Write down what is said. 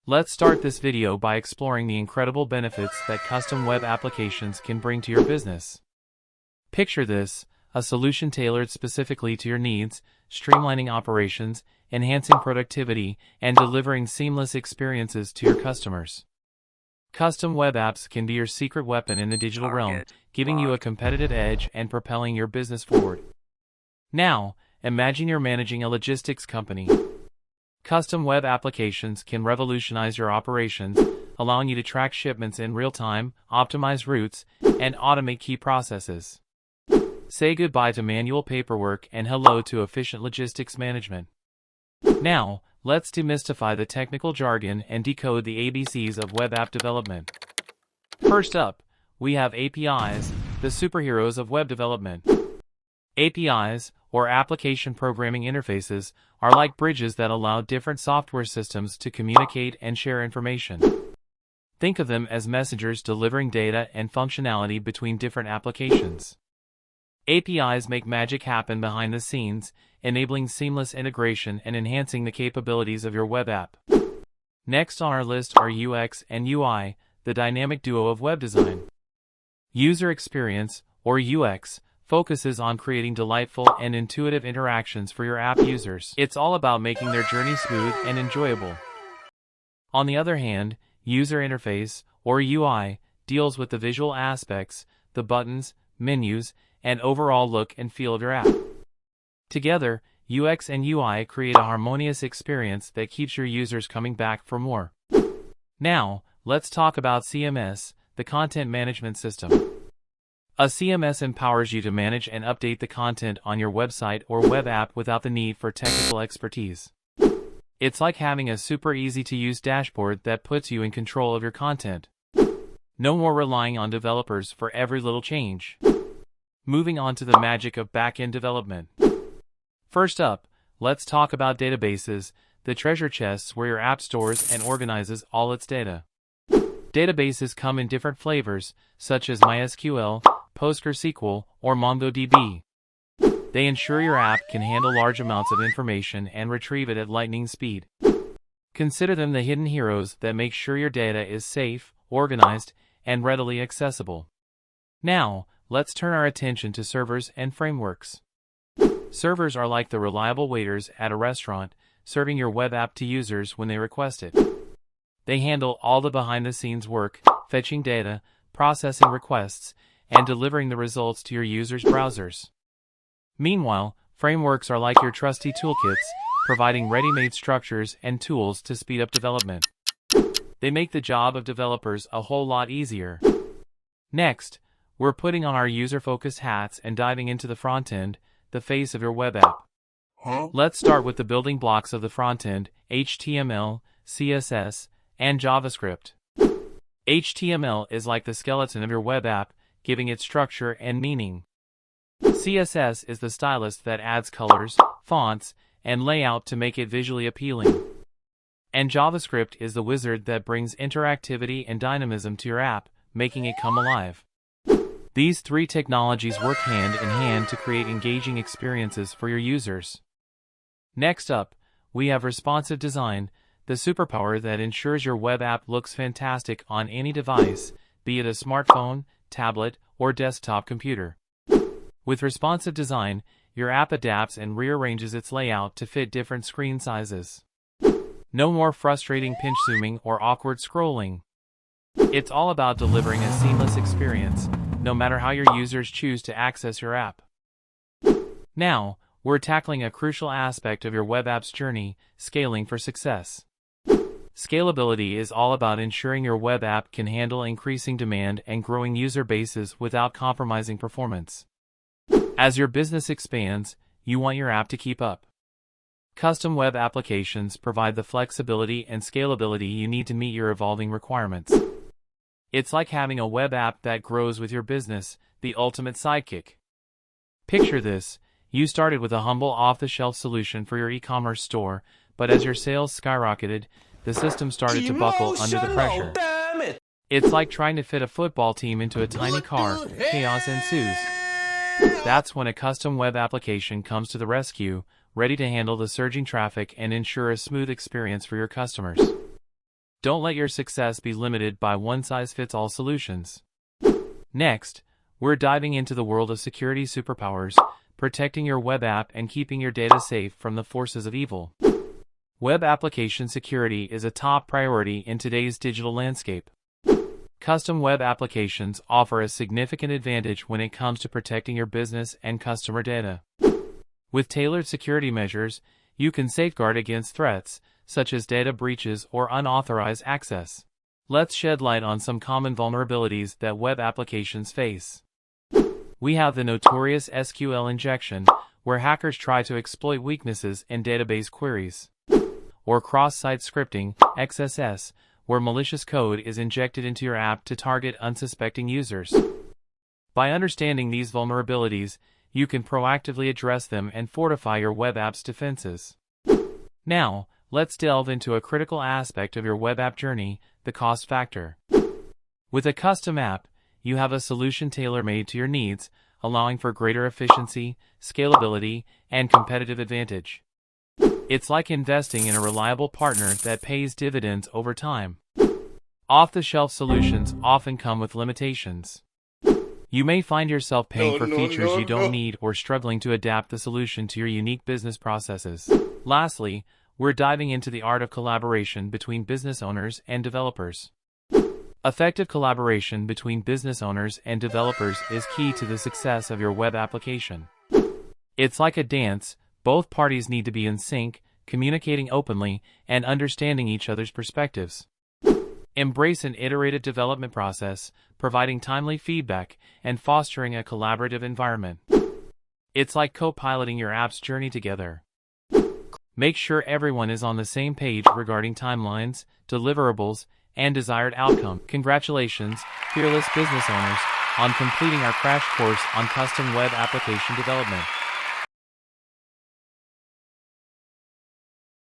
Let's start this video by exploring the incredible benefits that custom web applications can bring to your business. Picture this, a solution tailored specifically to your needs, streamlining operations, enhancing productivity, and delivering seamless experiences to your customers. Custom web apps can be your secret weapon in the digital realm, giving you a competitive edge and propelling your business forward. Now, imagine you're managing a logistics company. Custom web applications can revolutionize your operations, allowing you to track shipments in real time, optimize routes, and automate key processes. Say goodbye to manual paperwork and hello to efficient logistics management. Now, let's demystify the technical jargon and decode the ABCs of web app development. First up, we have APIs, the superheroes of web development. APIs, or application programming interfaces, are like bridges that allow different software systems to communicate and share information. Think of them as messengers delivering data and functionality between different applications. APIs make magic happen behind the scenes, enabling seamless integration and enhancing the capabilities of your web app. Next on our list are UX and UI, the dynamic duo of web design. User experience, or UX, focuses on creating delightful and intuitive interactions for your app users. It's all about making their journey smooth and enjoyable. On the other hand, user interface, or UI, deals with the visual aspects, the buttons, menus, and overall look and feel of your app. Together, UX and UI create a harmonious experience that keeps your users coming back for more. Now, let's talk about CMS, the content management system. A CMS empowers you to manage and update the content on your website or web app without the need for technical expertise. It's like having a super easy-to-use dashboard that puts you in control of your content. No more relying on developers for every little change. Moving on to the magic of back-end development. First up, let's talk about databases, the treasure chests where your app stores and organizes all its data. Databases come in different flavors, such as MySQL, PostgreSQL, or MongoDB. They ensure your app can handle large amounts of information and retrieve it at lightning speed. Consider them the hidden heroes that make sure your data is safe, organized, and readily accessible. Now, let's turn our attention to servers and frameworks. Servers are like the reliable waiters at a restaurant, serving your web app to users when they request it. They handle all the behind-the-scenes work, fetching data, processing requests, and delivering the results to your users' browsers. Meanwhile, frameworks are like your trusty toolkits, providing ready-made structures and tools to speed up development. They make the job of developers a whole lot easier. Next, we're putting on our user-focused hats and diving into the front end, the face of your web app. Let's start with the building blocks of the front end: HTML, CSS, and JavaScript. HTML is like the skeleton of your web app, giving it structure and meaning. CSS is the stylist that adds colors, fonts, and layout to make it visually appealing. And JavaScript is the wizard that brings interactivity and dynamism to your app, making it come alive. These three technologies work hand in hand to create engaging experiences for your users. Next up, we have responsive design, the superpower that ensures your web app looks fantastic on any device, be it a smartphone, tablet, or desktop computer. With responsive design, your app adapts and rearranges its layout to fit different screen sizes. No more frustrating pinch zooming or awkward scrolling. It's all about delivering a seamless experience, no matter how your users choose to access your app. Now, we're tackling a crucial aspect of your web app's journey: scaling for success. Scalability is all about ensuring your web app can handle increasing demand and growing user bases without compromising performance. As your business expands, you want your app to keep up. Custom web applications provide the flexibility and scalability you need to meet your evolving requirements. It's like having a web app that grows with your business, the ultimate sidekick. Picture this: you started with a humble off-the-shelf solution for your e-commerce store, but as your sales skyrocketed, the system started to buckle under the pressure. It's like trying to fit a football team into a tiny car. Chaos ensues. That's when a custom web application comes to the rescue, ready to handle the surging traffic and ensure a smooth experience for your customers. Don't let your success be limited by one-size-fits-all solutions. Next, we're diving into the world of security superpowers, protecting your web app and keeping your data safe from the forces of evil. Web application security is a top priority in today's digital landscape. Custom web applications offer a significant advantage when it comes to protecting your business and customer data. With tailored security measures, you can safeguard against threats, such as data breaches or unauthorized access. Let's shed light on some common vulnerabilities that web applications face. We have the notorious SQL injection, where hackers try to exploit weaknesses in database queries. Or cross-site scripting, XSS, where malicious code is injected into your app to target unsuspecting users. By understanding these vulnerabilities, you can proactively address them and fortify your web app's defenses. Now, let's delve into a critical aspect of your web app journey, the cost factor. With a custom app, you have a solution tailor-made to your needs, allowing for greater efficiency, scalability, and competitive advantage. It's like investing in a reliable partner that pays dividends over time. Off-the-shelf solutions often come with limitations. You may find yourself paying for features you don't need or struggling to adapt the solution to your unique business processes. Lastly, we're diving into the art of collaboration between business owners and developers. Effective collaboration between business owners and developers is key to the success of your web application. It's like a dance, both parties need to be in sync, communicating openly, and understanding each other's perspectives. Embrace an iterative development process, providing timely feedback, and fostering a collaborative environment. It's like co-piloting your app's journey together. Make sure everyone is on the same page regarding timelines, deliverables, and desired outcome. Congratulations, fearless business owners, on completing our crash course on custom web application development.